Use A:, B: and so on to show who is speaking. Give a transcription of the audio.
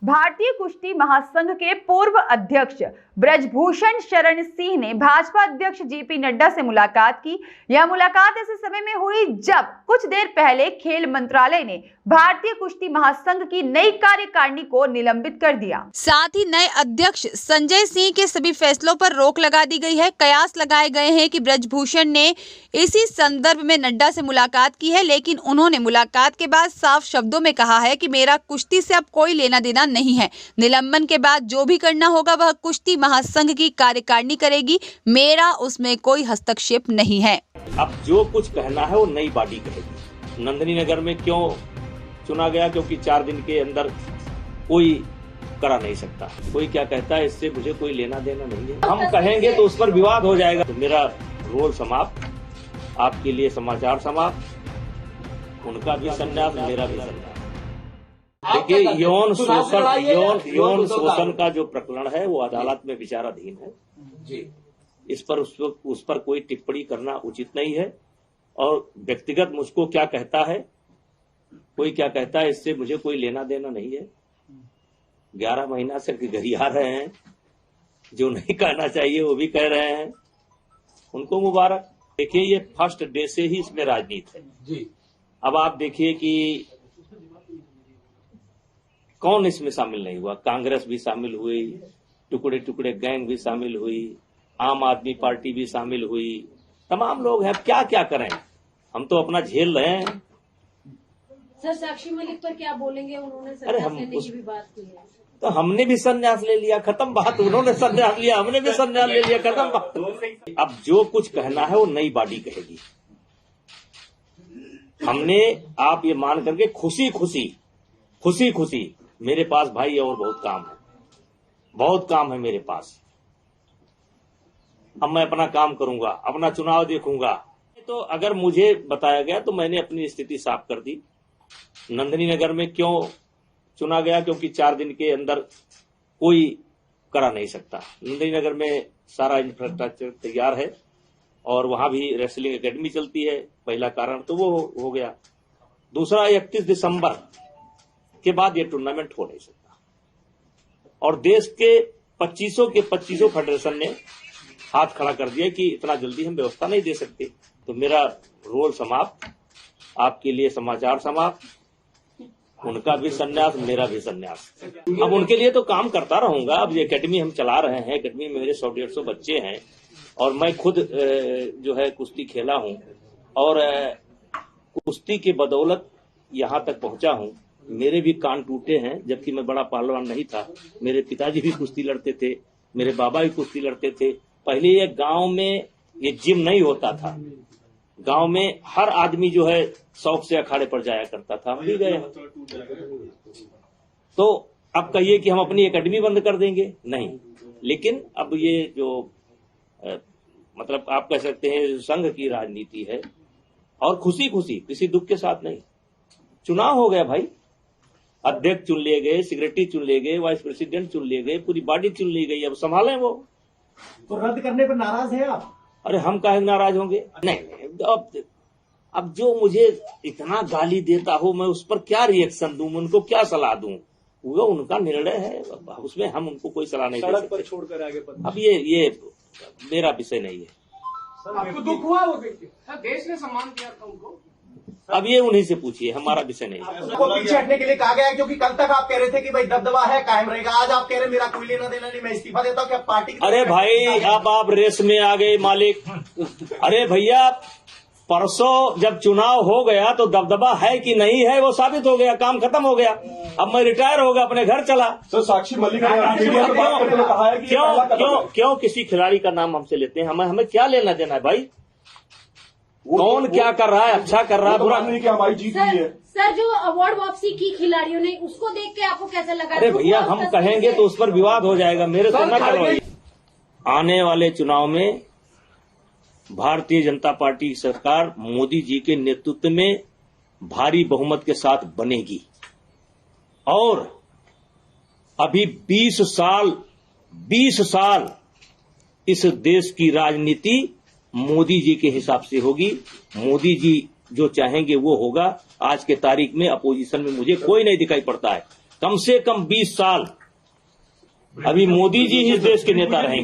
A: भारतीय कुश्ती महासंघ के पूर्व अध्यक्ष ब्रजभूषण शरण सिंह ने भाजपा अध्यक्ष जेपी नड्डा से मुलाकात की। यह मुलाकात ऐसे समय में हुई जब कुछ देर पहले खेल मंत्रालय ने भारतीय कुश्ती महासंघ की नई कार्यकारिणी को निलंबित कर दिया। साथ ही नए अध्यक्ष संजय सिंह के सभी फैसलों पर रोक लगा दी गई है। कयास लगाए गए हैं कि ब्रजभूषण ने इसी संदर्भ में नड्डा से मुलाकात की है, लेकिन उन्होंने मुलाकात के बाद साफ शब्दों में कहा है कि मेरा कुश्ती से अब कोई लेना देना नहीं है। निलंबन के बाद जो भी करना होगा वह कुश्ती महासंघ की कार्यकारिणी करेगी, मेरा उसमें कोई हस्तक्षेप नहीं है।
B: अब जो कुछ कहना है वो नई बॉडी कहेगी। नंदिनी नगर में क्यों चुना गया? क्योंकि 4 दिन के अंदर कोई करा नहीं सकता। कोई क्या कहता है इससे मुझे कोई लेना देना नहीं है। हम कहेंगे तो उस पर विवाद हो जाएगा। तो मेरा रोल समाप्त, आपके लिए समाचार समाप्त, उनका भी संन्यास, मेरा भी संन्यास। देखिए, यौन शोषण का जो प्रकरण है वो अदालत में विचाराधीन है जी। इस पर उस पर कोई टिप्पणी करना उचित नहीं है। और व्यक्तिगत मुझको क्या कहता है, कोई क्या कहता है, इससे मुझे कोई लेना देना नहीं है। 11 महीना से गरिया रहे हैं, जो नहीं कहना चाहिए वो भी कह रहे हैं, उनको मुबारक। देखिए, ये फर्स्ट डे से ही इसमें राजनीति है जी। अब आप देखिए कि कौन इसमें शामिल नहीं हुआ। कांग्रेस भी शामिल हुई, टुकड़े टुकड़े गैंग भी शामिल हुई, आम आदमी पार्टी भी शामिल हुई, तमाम लोग हैं। क्या क्या करें, हम तो अपना झेल रहे हैं।
C: सर, साक्षी मलिक पर क्या बोलेंगे? उन्होंने संन्यास लेने की भी बात की है।
B: तो हमने भी संन्यास ले लिया, खत्म बात। उन्होंने संन्यास लिया, हमने भी संन्यास ले लिया, खत्म बात। अब जो कुछ कहना है वो नई बॉडी कहेगी। हमने, आप ये मान करके खुशी खुशी मेरे पास भाई और बहुत काम है मेरे पास। अब मैं अपना काम करूंगा, अपना चुनाव देखूंगा। तो अगर मुझे बताया गया तो मैंने अपनी स्थिति साफ कर दी। नंदिनी नगर में क्यों चुना गया? क्योंकि 4 दिन के अंदर कोई करा नहीं सकता। नंदिनी नगर में सारा इंफ्रास्ट्रक्चर तैयार है और वहां भी रेसलिंग एकेडमी चलती है। पहला कारण तो वो हो गया। दूसरा, 31 दिसंबर के बाद ये टूर्नामेंट हो नहीं सकता। और देश के 2500 फेडरेशन ने हाथ खड़ा कर दिया कि इतना जल्दी हम व्यवस्था नहीं दे सकते। तो मेरा रोल समाप्त, आपके लिए समाचार समाप्त, उनका भी संन्यास, मेरा भी संन्यास। अब उनके लिए तो काम करता रहूंगा। अब ये एकेडमी हम चला रहे हैं। एकेडमी में मेरे 100-150 बच्चे हैं और मैं खुद जो है कुश्ती खेला हूं और कुश्ती के बदौलत यहां तक पहुंचा हूं। मेरे भी कान टूटे हैं, जबकि मैं बड़ा पहलवान नहीं था। मेरे पिताजी भी कुश्ती लड़ते थे, मेरे बाबा भी कुश्ती लड़ते थे। पहले ये गांव में ये जिम नहीं होता था। गांव में हर आदमी जो है शौक से अखाड़े पर जाया करता था, हम भी गए। तो अब कहिए कि हम अपनी एकेडमी बंद कर देंगे? नहीं। लेकिन अब ये जो मतलब आप कह सकते हैं संघ की राजनीति है, और खुशी किसी दुख के साथ नहीं। चुनाव हो गया भाई, अध्यक्ष चुन लिए गए, सेक्रेटरी चुन लिए गए, वाइस प्रेसिडेंट चुन लिए गए, पूरी बॉडी चुन ली गई। अब संभालें वो।
D: तो रद्द करने पर नाराज हैं आप?
B: अरे हम काहे नाराज होंगे? नहीं। अब जो मुझे इतना गाली देता हो, मैं उस पर क्या रिएक्शन दूं, उनको क्या सलाह दूं? वो उनका निर्णय है, उसमें हम उनको कोई सलाह नहीं दे सकते।
D: पर छोड़कर आगे
B: अब ये मेरा विषय नहीं है।
D: आपको दुख हुआ वो देख के? देश ने सम्मान किया था उनको।
B: अब ये उन्हीं से पूछिए, हमारा विषय नहीं है।
D: आपको पीछे हटने के लिए कहा गया है, क्योंकि कल तक आप कह रहे थे कि भाई दबदबा है, कायम रहेगा। आज आप कह रहे हैं मेरा कोई लेना देना नहीं, मैं इस्तीफा देता हूँ। क्या पार्टी?
B: अरे भाई, अब आप रेस में आ गए मालिक। अरे भैया, परसों जब चुनाव हो गया तो दबदबा है कि नहीं है वो साबित हो गया, काम खत्म हो गया। अब मैं रिटायर होगा, अपने घर चला।
E: सर, साक्षी मलिक ने कहा है कि
B: क्यों किसी खिलाड़ी का नाम हमसे लेते हैं? हमें क्या लेना देना है भाई? कौन क्या कर रहा है, अच्छा कर रहा है, बुरा नहीं?
E: कि हमारी जीत हुई है।
C: सर, जो अवार्ड वापसी की खिलाड़ियों ने, उसको देख के आपको कैसा लगा?
B: अरे भैया, हम कहेंगे तो उस पर विवाद हो जाएगा, मेरे से न करो। आने वाले चुनाव में भारतीय जनता पार्टी की सरकार मोदी जी के नेतृत्व में भारी बहुमत के साथ बनेगी। और अभी 20 साल इस देश की राजनीति मोदी जी के हिसाब से होगी। मोदी जी जो चाहेंगे वो होगा। आज के तारीख में अपोजिशन में मुझे कोई नहीं दिखाई पड़ता है। कम से कम 20 साल अभी मोदी जी ही इस देश के नेता रहेंगे।